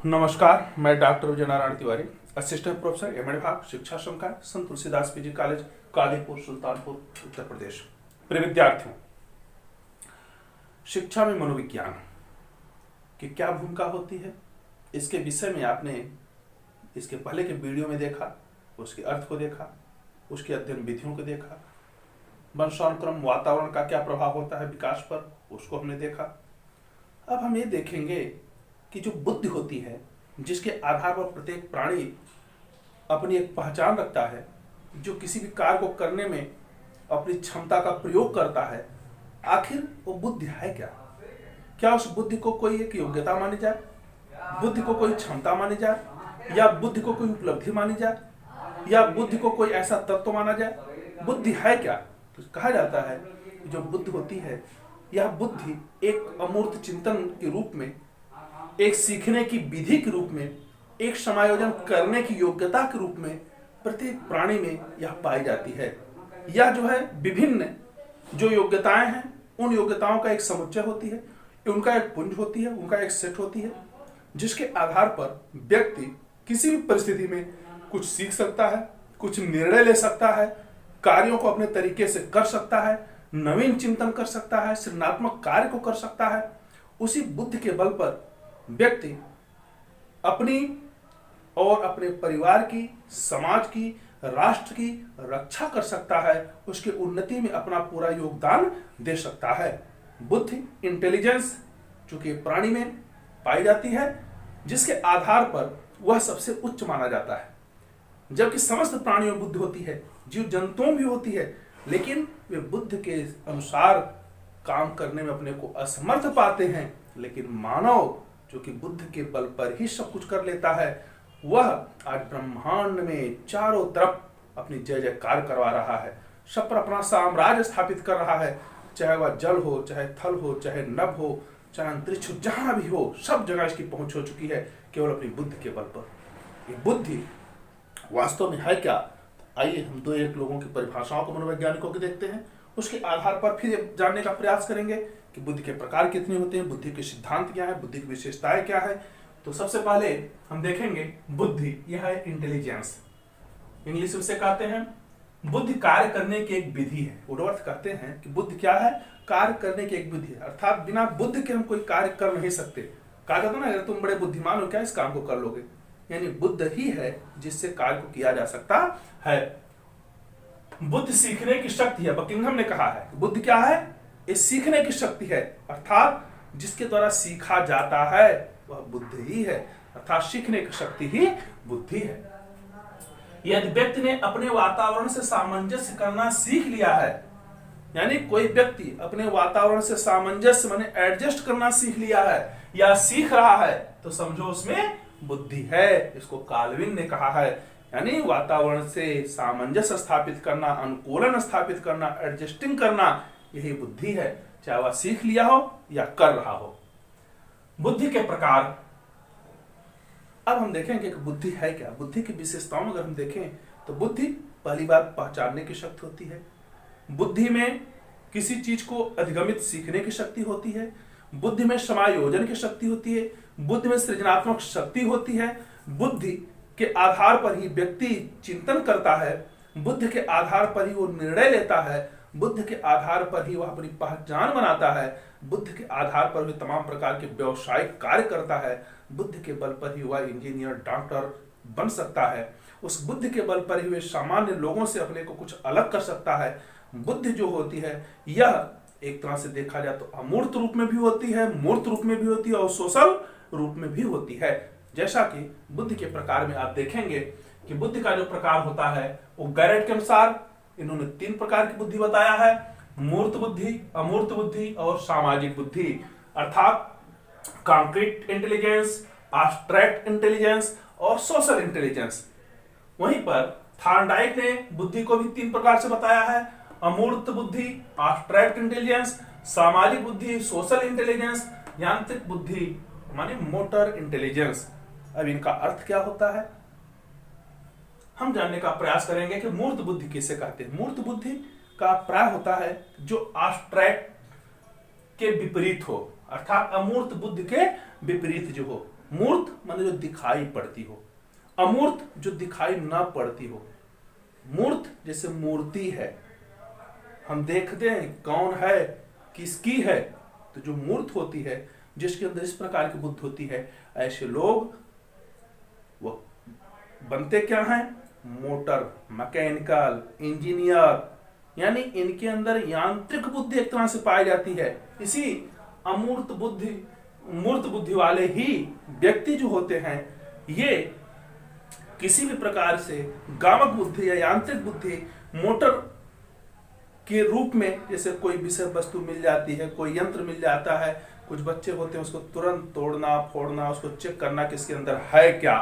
नमस्कार, मैं doctor Vijay Narayan Tiwari, assistant professor M Ed. विभाग शिक्षा संकाय संत तुलसीदास पीजी कॉलेज कादीपुर सुल्तानपुर उत्तर प्रदेश। प्रिय विद्यार्थियों, शिक्षा में मनोविज्ञान की क्या भूमिका होती है, इसके विषय में आपने इसके पहले के वीडियो में देखा, उसके अर्थ को देखा, उसके अध्ययन विधियों को देखा, वंशानुक्रम वातावरण का क्या प्रभाव होता है विकास पर, उसको हमने देखा। अब हम ये देखेंगे कि जो बुद्धि होती है, जिसके आधार पर प्रत्येक प्राणी अपनी एक पहचान रखता है, जो किसी भी कार्य को करने में अपनी क्षमता का प्रयोग करता है, आखिर वो बुद्धि है क्या? क्या उस बुद्धि को कोई एक योग्यता मानी जाए, बुद्धि को कोई क्षमता मानी जाए, या बुद्धि को कोई उपलब्धि मानी जाए, या बुद्धि को कोई ऐसा तत्व माना जाए? बुद्धि है क्या? तो कहा जाता है कि जो बुद्धि होती है, यह बुद्धि एक अमूर्त चिंतन के रूप में, एक सीखने की विधि के रूप में, एक समायोजन करने की योग्यता के रूप में प्रत्येक प्राणी में यह पाई जाती है। यह जो है विभिन्न जो योग्यताएं हैं, उन योग्यताओं का एक समुच्चय होती है, उनका एक पुंज होती है, उनका एक सेट होती है, जिसके आधार पर व्यक्ति किसी भी परिस्थिति में कुछ सीख सकता है, कुछ निर्णय ले सकता है, कार्यों को अपने तरीके से कर सकता है, नवीन चिंतन कर सकता है, सृजनात्मक कार्य को कर सकता है। उसी बुद्धि के बल पर व्यक्ति अपनी और अपने परिवार की, समाज की, राष्ट्र की रक्षा कर सकता है, उसकी उन्नति में अपना पूरा योगदान दे सकता है। बुद्धि, इंटेलिजेंस चूंकि प्राणी में पाई जाती है, जिसके आधार पर वह सबसे उच्च माना जाता है। जबकि समस्त प्राणियों में बुद्धि होती है, जीव जंतुओं में भी होती है, लेकिन वे बुद्धि के अनुसार काम करने में अपने को असमर्थ पाते हैं। लेकिन मानव जो कि बुद्धि के बल पर ही सब कुछ कर लेता है, वह आज ब्रह्मांड में चारों तरफ अपनी जय जयकार करवा रहा है, सब पर अपना साम्राज्य स्थापित कर रहा है। चाहे वह जल हो, चाहे थल हो, चाहे नभ हो, चाहे अंतरिक्ष हो, जहां भी हो, सब जगह इसकी पहुंच हो चुकी है केवल अपनी बुद्धि के बल पर। ये बुद्धि वास्तव में है क्या? आइए हम दो एक लोगों की परिभाषाओं को, मनोवैज्ञानिकों की देखते हैं, उसके आधार पर फिर जानने का प्रयास करेंगे कि बुद्धि के प्रकार कितने होते हैं, बुद्धि के सिद्धांत क्या है, बुद्धि की विशेषताएं क्या है। तो सबसे पहले हम देखेंगे बुद्धि, यह है इंटेलिजेंस। इंग्लिश में से कहते हैं बुद्धि कार्य करने की एक विधि है। वो अर्थ कहते हैं कि बुद्धि क्या है? कार्य करने की एक विधि है, अर्थात बिना बुद्धि के हम कोई कार्य कर नहीं सकते। कहा जाता ना, अगर तुम बड़े बुद्धिमान हो, क्या इस काम को कर लोगे? यानी बुद्धि ही है जिससे कार्य को किया जा सकता है। बुद्धि सीखने की शक्ति है। बकिंघम ने कहा है कि बुद्धि क्या है? ये सीखने की शक्ति है, अर्थात जिसके द्वारा सीखा जाता है वह बुद्धि ही है, अर्थात सीखने की शक्ति ही बुद्धि है। यदि व्यक्ति ने अपने वातावरण से सामंजस्य करना सीख लिया है, यानी कोई व्यक्ति अपने वातावरण से सामंजस्य माने एडजस्ट करना सीख लिया है या सीख रहा है, तो समझो उसमें बुद्धि है। इसको काल्विन ने कहा है, यानी वातावरण से सामंजस्य स्थापित करना, अनुकूलन स्थापित करना, एडजस्टिंग करना, यही बुद्धि है, चाहे वह सीख लिया हो या कर रहा हो। बुद्धि के प्रकार अब हम देखेंगे कि बुद्धि है क्या। बुद्धि की विशेषताओं में अगर हम देखें तो बुद्धि पहली बार पहचानने की शक्ति होती है, बुद्धि में किसी चीज को अधिगमित सीखने की शक्ति होती है, बुद्धि में समायोजन की शक्ति होती है, बुद्धि में सृजनात्मक शक्ति होती है, बुद्धि के आधार पर ही व्यक्ति चिंतन करता है, बुद्धि के आधार पर ही वो निर्णय लेता है, बुद्धि के आधार पर ही वह अपनी पहचान बनाता है, बुद्धि के आधार पर भी तमाम प्रकार के व्यवसायिक कार्य करता है, बुद्धि के बल पर ही वह इंजीनियर, डॉक्टर बन सकता है, उस बुद्धि के बल पर ही वह सामान्य लोगों से अपने को कुछ अलग कर सकता है। बुद्धि जो होती है, यह एक तरह से देखा जाए तो अमूर्त रूप में भी होती है, मूर्त रूप में भी होती है और सोशल रूप में भी होती है। जैसा कि बुद्धि के प्रकार में आप देखेंगे कि बुद्धि का जो प्रकार होता है वो गैरेट के अनुसार इन्होंने 3 प्रकार की बुद्धि बताया है: मूर्त बुद्धि, अमूर्त बुद्धि और सामाजिक बुद्धि, अर्थात कॉन्क्रीट इंटेलिजेंस, एब्स्ट्रैक्ट इंटेलिजेंस और सोशल इंटेलिजेंस। वहीं पर थॉर्नडाइक ने बुद्धि को भी 3 प्रकार से बताया है: अमूर्त बुद्धि, एब्स्ट्रैक्ट इंटेलिजेंस, सामाजिक बुद्धि, सोशल इंटेलिजेंस, यांत्रिक बुद्धि माने मोटर इंटेलिजेंस। अब इनका अर्थ क्या होता है हम जानने का प्रयास करेंगे कि मूर्त बुद्धि किसे कहते हैं। मूर्त बुद्धि का प्राय होता है जो एब्स्ट्रैक्ट के विपरीत हो, अर्थात अमूर्त बुद्धि के विपरीत जो हो। मूर्त माने जो दिखाई पड़ती हो, अमूर्त जो दिखाई ना पड़ती हो। मूर्त जैसे मूर्ति है, हम देखते हैं कौन है, किसकी है, तो जो मूर्त होती है जिसके अंदर इस प्रकार की बुद्धि होती है, ऐसे लोग वो बनते क्या हैं? मोटर, मैकेनिकल, इंजीनियर, यानी इनके अंदर यांत्रिक बुद्धि एक तरह से पाई जाती है। इसी अमूर्त बुद्धि, मूर्त बुद्धि वाले ही व्यक्ति जो होते हैं, ये किसी भी प्रकार से गामक बुद्धि या यांत्रिक बुद्धि, मोटर के रूप में, जैसे कोई विषय वस्तु मिल जाती है, कोई यंत्र मिल जाता है, कुछ बच्चे होते हैं उसको तुरंत तोड़ना फोड़ना, उसको चेक करना कि इसके अंदर है क्या,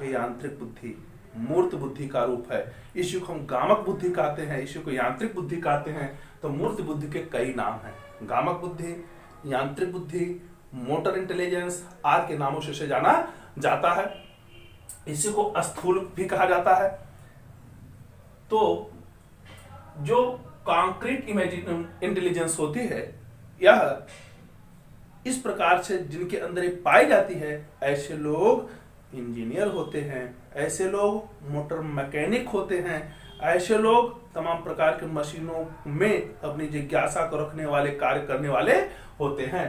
ये यांत्रिक बुद्धि, मूर्त बुद्धि का रूप है। इसी को हम गामक बुद्धि कहते हैं, इसी को यांत्रिक बुद्धि कहते हैं। तो मूर्त बुद्धि के कई नाम हैं, गामक बुद्धि, यांत्रिक बुद्धि, मोटर इंटेलिजेंस आदि के नामों से जाना जाता है। इसी को स्थूल भी कहा जाता है। तो जो कॉन्क्रीट इंटेलिजेंस होती है, यह इस प्रकार से जिनके अंदर ये पाई जाती है, ऐसे लोग इंजीनियर होते हैं, ऐसे लोग मोटर मैकेनिक होते हैं, ऐसे लोग तमाम प्रकार के मशीनों में अपनी जिज्ञासा को रखने वाले, कार्य करने वाले होते हैं।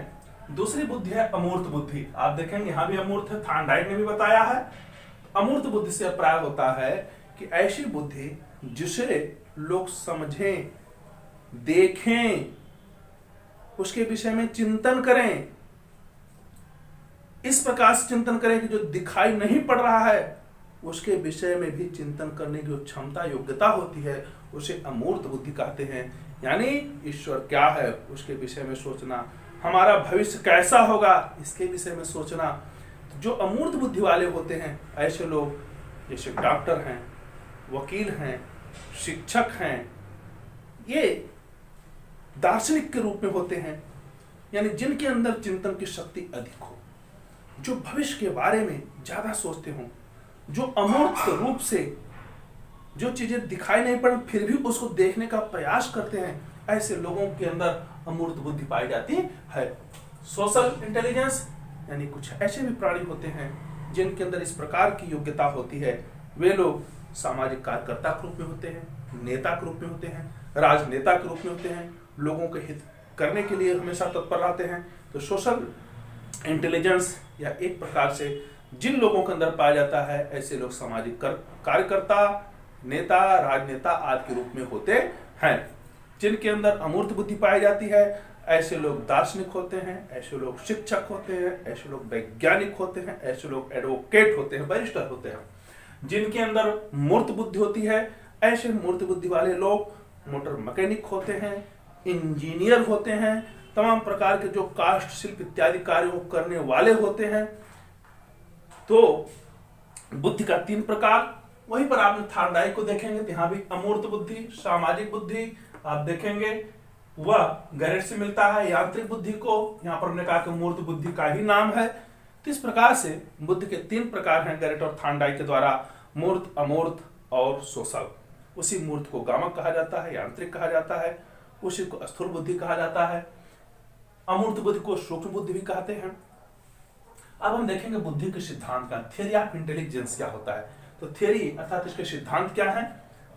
दूसरी बुद्धि है अमूर्त बुद्धि। आप देखेंगे यहां भी अमूर्त है, थार्नडाइक ने भी बताया है। अमूर्त बुद्धि से अभिप्राय होता है कि ऐसी बुद्धि जिसे लोग समझें, देखें, उसके विषय में चिंतन करें, इस प्रकार से चिंतन करें कि जो दिखाई नहीं पड़ रहा है उसके विषय में भी चिंतन करने की जो क्षमता, योग्यता होती है, उसे अमूर्त बुद्धि कहते हैं। यानी ईश्वर क्या है उसके विषय में सोचना, हमारा भविष्य कैसा होगा इसके विषय में सोचना। तो जो अमूर्त बुद्धि वाले होते हैं, ऐसे लोग जैसे डॉक्टर हैं, वकील हैं, शिक्षक हैं, ये दार्शनिक के रूप में होते हैं, यानी जिनके अंदर चिंतन की शक्ति अधिक हो, जो भविष्य के बारे में ज्यादा सोचते हों, जो अमूर्त रूप से जो चीजें दिखाई नहीं पड़ फिर भी उसको देखने का प्रयास करते हैं, ऐसे लोगों के अंदर अमूर्त बुद्धि पाई जाती है। सोशल इंटेलिजेंस यानी कुछ ऐसे भी प्राणी होते हैं जिनके अंदर इस प्रकार की योग्यता होती है। वे लोग सामाजिक कार्यकर्ता के रूप में होते हैं, नेता के रूप में होते हैं, राजनेता के रूप में होते हैं, लोगों के हित करने के लिए हमेशा तत्पर रहते हैं। तो सोशल इंटेलिजेंस या एक प्रकार से जिन लोगों के अंदर पाया जाता है, ऐसे लोग सामाजिक कार्यकर्ता, नेता, राजनेता आदि के रूप में होते हैं। जिनके अंदर अमूर्त बुद्धि पाई जाती है, ऐसे लोग दार्शनिक होते हैं, ऐसे लोग शिक्षक होते हैं, ऐसे लोग वैज्ञानिक होते हैं, ऐसे लोग एडवोकेट होते हैं, बैरिस्टर होते हैं। जिनके अंदर मूर्त बुद्धि होती है, ऐसे मूर्त बुद्धि वाले लोग मोटर मैकेनिक होते हैं, इंजीनियर होते हैं, तमाम प्रकार के जो काष्ठ शिल्प इत्यादि कार्यों करने वाले होते हैं। तो बुद्धि का 3 प्रकार, वहीं पर आप थार्नडाइक को देखेंगे तो यहाँ भी अमूर्त बुद्धि, सामाजिक बुद्धि आप देखेंगे वह गैरेट से मिलता है। यांत्रिक बुद्धि को यहाँ पर हमने कहा कि मूर्त बुद्धि का ही नाम है। तो इस प्रकार से बुद्धि के 3 प्रकार हैं गैरेट और थार्नडाइक के द्वारा, मूर्त, अमूर्त और सोशल। उसी मूर्त को गामक कहा जाता है, यांत्रिक कहा जाता है, उसी को स्थूल बुद्धि कहा जाता है, अमूर्त बुद्धि को सूक्ष्म बुद्धि भी कहते हैं। अब हम देखेंगे बुद्धि के सिद्धांत का, थ्योरी ऑफ इंटेलिजेंस क्या होता है। तो थ्योरी अर्थात इसके सिद्धांत क्या है।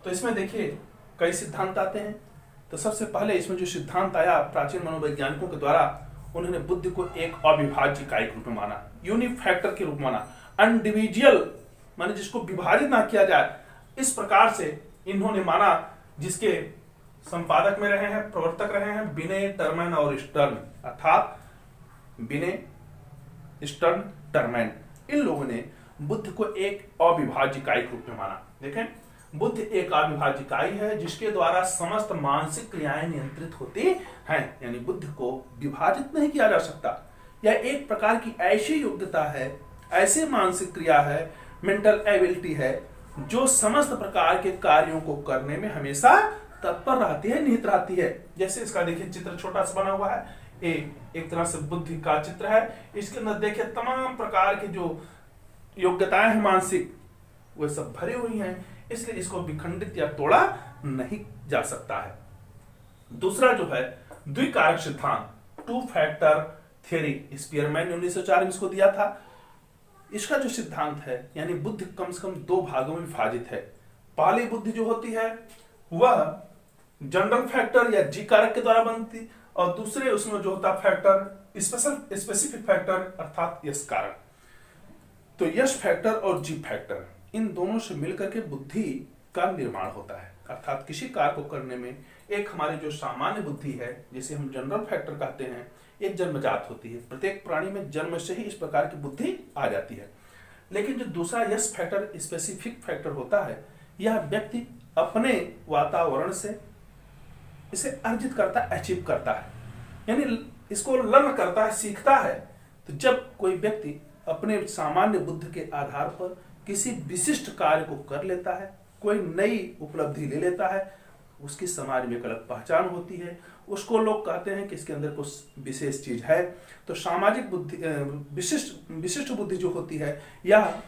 तो इसमें देखिए कई सिद्धांत आते हैं। तो सबसे पहले इसमें जो सिद्धांत आया प्राचीन मनोवैज्ञानिकों के द्वारा, उन्होंने बुद्धि को एक अविभाज्य इकाई के रूप में माना, यूनिक फैक्टर के रूप में माना, अनडिविजुअल माने जिसको विभाजित ना किया जाए, इस प्रकार से इन्होंने माना। जिसके संपादक में रहे हैं, प्रवर्तक रहे हैं बिने, टर्मैन और स्टर्न, अर्थात बिने, स्टर्न, टर्मैन। इन लोगों ने बुद्धि को एक अविभाज्य इकाई के रूप में माना। देखें, बुद्धि एक अविभाज्य इकाई है जिसके द्वारा समस्त मानसिक क्रियाएं नियंत्रित होती हैं। यानी बुद्धि को विभाजित नहीं किया जा सकता। यह एक प्रकार की ऐसी योग्यता है, ऐसी मानसिक क्रिया है, मेंटल एबिलिटी है, जो समस्त प्रकार के कार्यों को करने में हमेशा तत्पर रहती है, निहित रहती है। जैसे इसका देखिए चित्र छोटा सा बना हुआ है, एक तरह से बुद्धि का चित्र है। इसके अंदर देखिए तमाम प्रकार की जो योग्यताएं हैं मानसिक, वे सब भरी हुई हैं, इसलिए इसको विखंडित या तोड़ा नहीं जा सकता है। दूसरा जो है द्विकारक सिद्धांत, 2 फैक्टर थ्योरी, स्पीयरमैन ने 1904 में इसको दिया था। इसका जो सिद्धांत है, यानी बुद्धि कम से कम दो भागों में विभाजित है। पहली बुद्धि जो होती है वह जनरल फैक्टर या जी कारक के द्वारा बनती, और दूसरे उसमें जो होता फैक्टर स्पेसिफिक फैक्टर अर्थात यश कारक। तो यश फैक्टर और जी फैक्टर इन दोनों से मिलकर के बुद्धि का निर्माण होता है। अर्थात किसी कार्य को करने में एक हमारी जो सामान्य बुद्धि है, जिसे हम जनरल फैक्टर कहते हैं, एक जन्मजात होती है। प्रत्येक प्राणी में जन्म से ही इस प्रकार की बुद्धि आ जाती है। लेकिन जो दूसरा यश फैक्टर स्पेसिफिक फैक्टर होता है, यह व्यक्ति अपने वातावरण से इसे अर्जित करता है, अचीव करता है, यानी इसको लर्न करता है, सीखता है। तो जब कोई व्यक्ति अपने सामान्य बुद्धि के आधार पर किसी विशिष्ट कार्य को कर लेता है, कोई नई उपलब्धि ले लेता है, उसकी समाज में एक अलग पहचान होती है, उसको लोग कहते हैं कि इसके अंदर कुछ विशेष चीज है। तो सामाजिक बुद्धि विशिष्ट बुद्धि जो होती है, यह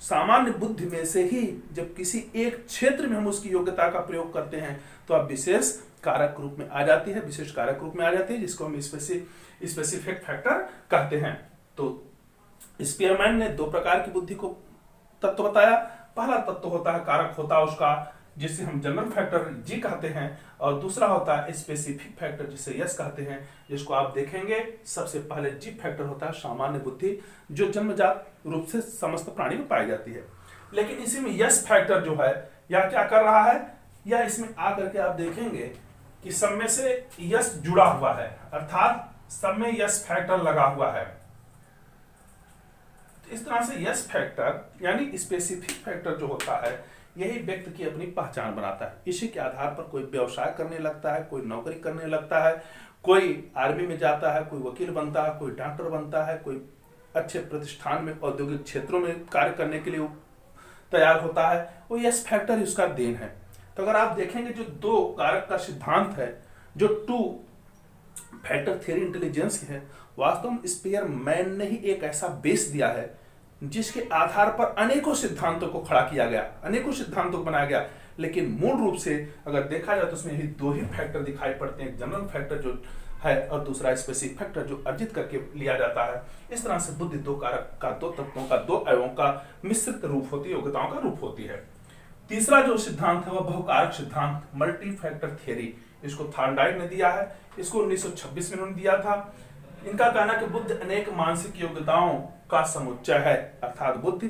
सामान्य बुद्धि में से ही जब किसी एक क्षेत्र में हम उसकी योग्यता का प्रयोग करते हैं तो अब विशेष कारक रूप में आ जाती है, विशेष कारक रूप में आ जाती है, जिसको हम स्पेसिफिक फैक्टर कहते हैं। तो स्पीयरमैन ने दो प्रकार की बुद्धि को तत्व बताया। पहला तत्व होता है कारक होता है उसका, जिसे हम जनरल फैक्टर जी कहते हैं, और दूसरा होता है स्पेसिफिक फैक्टर जिसे यस कहते हैं, जिसको आप देखेंगे। सबसे पहले जी फैक्टर होता है सामान्य बुद्धि, जो जन्मजात रूप से समस्त प्राणी में पाई जाती है। लेकिन इसी में यस फैक्टर जो है यह क्या कर रहा है, या इसमें आकर के आप देखेंगे कि सब में से यस जुड़ा हुआ है, अर्थात सब में यस फैक्टर लगा हुआ है। इस तरह से यस फैक्टर यानी स्पेसिफिक फैक्टर जो होता है, यही व्यक्ति की अपनी पहचान बनाता है। इसी के आधार पर कोई व्यवसाय करने लगता है, कोई नौकरी करने लगता है, कोई आर्मी में जाता है, कोई वकील बनता है, कोई डॉक्टर बनता है, कोई अच्छे प्रतिष्ठान में औद्योगिक क्षेत्रों में कार्य करने के लिए तैयार होता है। वो यस फैक्टर उसका देन है। तो अगर आप देखेंगे जो दो कारक का सिद्धांत है, जो टू फैक्टर थ्योरी इंटेलिजेंस है, वास्तव में स्पीयरमैन ने ही एक ऐसा बेस दिया है जिसके आधार पर अनेकों सिद्धांतों को खड़ा किया गया, अनेकों सिद्धांतों को बनाया गया। लेकिन मूल रूप से अगर देखा जाए तो उसमें ही दो ही फैक्टर दिखाई पड़ते हैं, जनरल फैक्टर जो है और दूसरा स्पेसिफिक फैक्टर जो अर्जित करके लिया जाता है। इस तरह से बुद्धि दो कारक का, दो तत्वों का, दो अवयवों का मिश्रित रूप होती है, योग्यताओं का रूप होती है। तीसरा जो सिद्धांत है वह बहुकारक सिद्धांत, मल्टी फैक्टर थियरी, इसको थॉर्नडाइक ने दिया है, इसको 1926 में उन्होंने दिया था। इनका कहना कि बुद्धि अनेक मानसिक योग्यताओं का समुच्चय है, अर्थात बुद्धि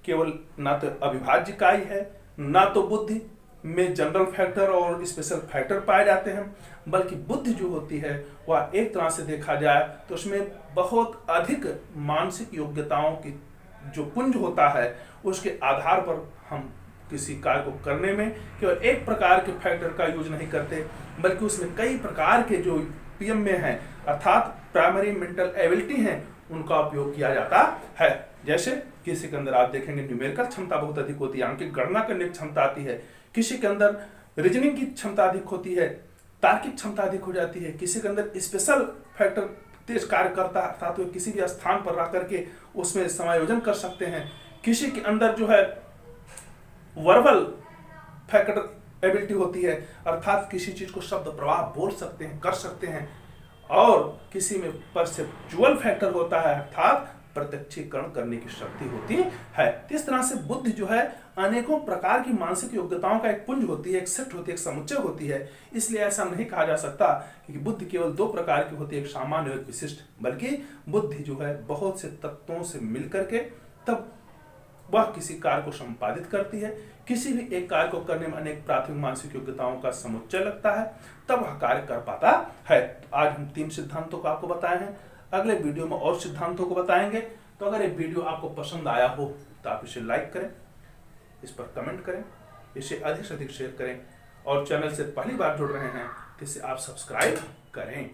केवल ना तो अविभाज्य इकाई है, ना तो बुद्धि में जनरल फैक्टर और स्पेशल फैक्टर पाए जाते हैं, बल्कि बुद्धि जो होती है वह एक तरह से देखा जाए तो उसमें बहुत अधिक मानसिक योग्यताओं की जो पुंज होता है, उसके आधार पर हम किसी कार्य को करने में केवल एक प्रकार के फैक्टर का यूज नहीं करते, बल्कि उसमें कई प्रकार के जो पीएम में हैं, अर्थात प्राइमरी मेंटल एबिलिटी हैं, उनका उपयोग किया जाता है। जैसे किसी के अंदर आप देखेंगे न्यूमेरिकल क्षमता बहुत अधिक होती है, अंक गणना करने की क्षमता आती है, किसी के अंदर रीजनिंग की क्षमता अधिक होती है, तार्किक क्षमता अधिक हो जाती है, किसी के अंदर स्पेशल फैक्टर तेज कार्य करता है, अर्थात वो किसी भी स्थान पर रह करके उसमें समायोजन कर सकते हैं, किसी के अंदर जो है वर्बल फैक्टर एबिलिटी होती है, अर्थात किसी चीज को शब्द प्रवाह बोल सकते हैं, कर सकते हैं, और किसी में परसेप्चुअल फैक्टर होता है, अर्थात प्रत्यक्षीकरण करने की शक्ति होती है। इस तरह से बुद्धि जो है अनेकों प्रकार की मानसिक योग्यताओं का एक पुंज होती है, एक सेट होती है, एक समुच्चय होती है। इसलिए ऐसा नहीं कहा जा सकता कि बुद्धि केवल दो प्रकार की होती है, एक सामान्य और एक विशिष्ट, बल्कि बुद्धि जो है बहुत से तत्वों से मिलकर के तब वह किसी कार्य को संपादित करती है। किसी भी एक कार्य को करने में अनेक प्राथमिक मानसिक योग्यताओं का समुच्चय लगता है, तब वह कार्य कर पाता है। तो आज हम 3 सिद्धांतों को आपको बताए हैं, अगले वीडियो में और सिद्धांतों को बताएंगे। तो अगर ये वीडियो आपको पसंद आया हो तो आप इसे लाइक करें, इस पर कमेंट करें, इसे अधिक से अधिक शेयर करें, और चैनल से पहली बार जुड़ रहे हैं तो इसे आप सब्सक्राइब करें।